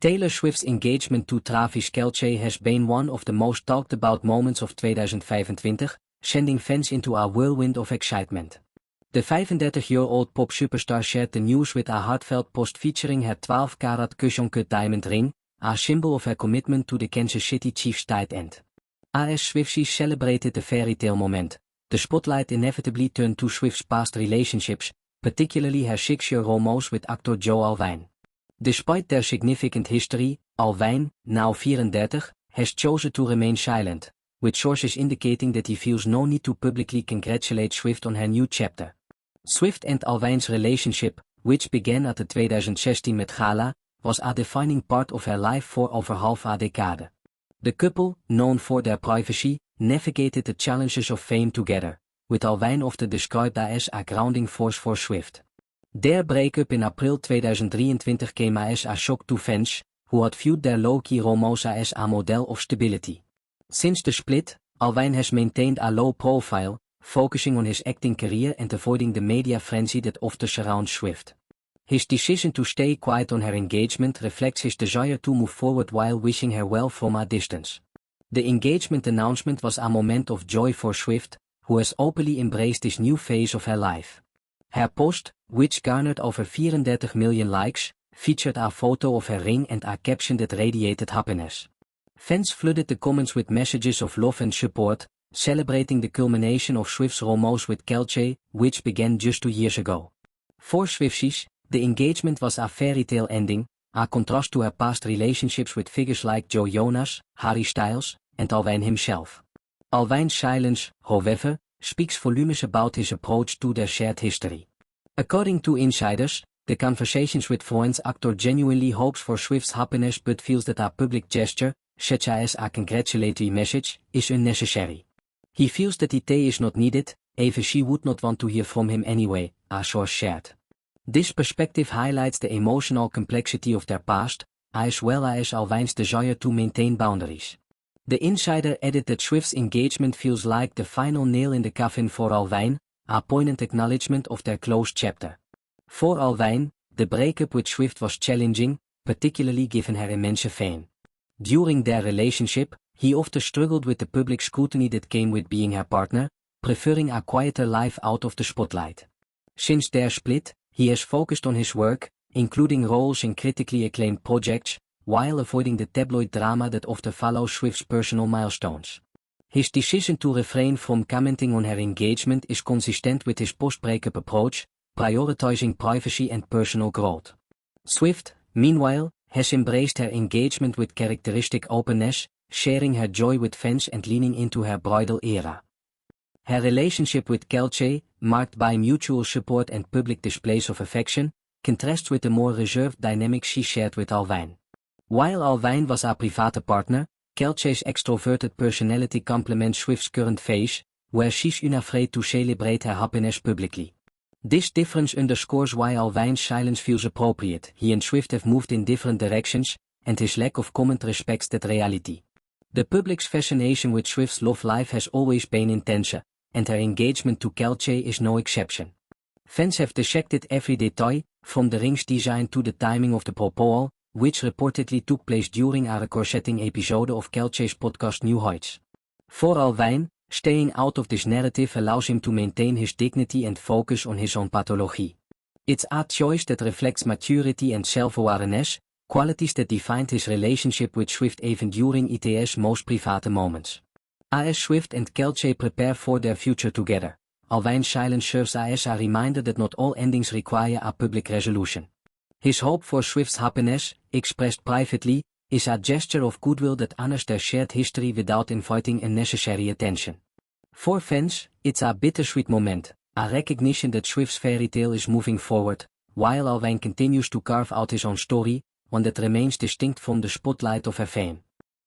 Taylor Swift's engagement to Travis Kelce has been one of the most talked about moments of 2025, sending fans into a whirlwind of excitement. The 35-year-old pop superstar shared the news with a heartfelt post featuring her 12-karat cushion-cut diamond ring, a symbol of her commitment to the Kansas City Chiefs tight end. As Swifties celebrated the fairytale moment, the spotlight inevitably turned to Swift's past relationships, particularly her 6-year romance with actor Joe Alwyn. Despite their significant history, Alwyn, now 34, has chosen to remain silent, with sources indicating that he feels no need to publicly congratulate Swift on her new chapter. Swift and Alwyn's relationship, which began at the 2016 Met Gala, was a defining part of her life for over half a decade. The couple, known for their privacy, navigated the challenges of fame together, with Alwyn often described as a grounding force for Swift. Their breakup in April 2023 came as a shock to fans, who had viewed their low-key romance as a model of stability. Since the split, Alwyn has maintained a low profile, focusing on his acting career and avoiding the media frenzy that often surrounds Swift. His decision to stay quiet on her engagement reflects his desire to move forward while wishing her well from a distance. The engagement announcement was a moment of joy for Swift, who has openly embraced this new phase of her life. Her post, which garnered over 34 million likes, featured a photo of her ring and a caption that radiated happiness. Fans flooded the comments with messages of love and support, celebrating the culmination of Swift's romance with Kelce, which began just 2 years ago. For Swifties, the engagement was a fairy tale ending, a contrast to her past relationships with figures like Joe Jonas, Harry Styles, and Alwyn himself. Alwyn's silence, however, speaks volumes about his approach to their shared history. According to insiders, the conversations with friends actor genuinely hopes for Swift's happiness but feels that a public gesture, such as a congratulatory message, is unnecessary. He feels that it is not needed, even she would not want to hear from him anyway, a source shared. This perspective highlights the emotional complexity of their past, as well as Alwyn's desire to maintain boundaries. The insider added that Swift's engagement feels like the final nail in the coffin for Alwyn, a poignant acknowledgement of their closed chapter. For Alwyn, the breakup with Swift was challenging, particularly given her immense fame. During their relationship, he often struggled with the public scrutiny that came with being her partner, preferring a quieter life out of the spotlight. Since their split, he has focused on his work, including roles in critically acclaimed projects, while avoiding the tabloid drama that often follows Swift's personal milestones. His decision to refrain from commenting on her engagement is consistent with his post-breakup approach, prioritizing privacy and personal growth. Swift, meanwhile, has embraced her engagement with characteristic openness, sharing her joy with fans and leaning into her bridal era. Her relationship with Kelce, marked by mutual support and public displays of affection, contrasts with the more reserved dynamic she shared with Alwyn. While Alwyn was a private partner, Kelce's extroverted personality complements Swift's current phase, where she's unafraid to celebrate her happiness publicly. This difference underscores why Alwyn's silence feels appropriate. He and Swift have moved in different directions, and his lack of comment respects that reality. The public's fascination with Swift's love life has always been intense, and her engagement to Kelce is no exception. Fans have dissected every detail, from the ring's design to the timing of the proposal, which reportedly took place during a record-setting episode of Kelce's podcast New Heights. For Alwyn, staying out of this narrative allows him to maintain his dignity and focus on his own pathology. It's a choice that reflects maturity and self-awareness, qualities that defined his relationship with Swift even during its most private moments. As Swift and Kelce prepare for their future together, Alwyn's silence serves as a reminder that not all endings require a public resolution. His hope for Swift's happiness, expressed privately, is a gesture of goodwill that honors their shared history without inviting unnecessary attention. For fans, it's a bittersweet moment, a recognition that Swift's fairy tale is moving forward, while Alwyn continues to carve out his own story, one that remains distinct from the spotlight of her fame.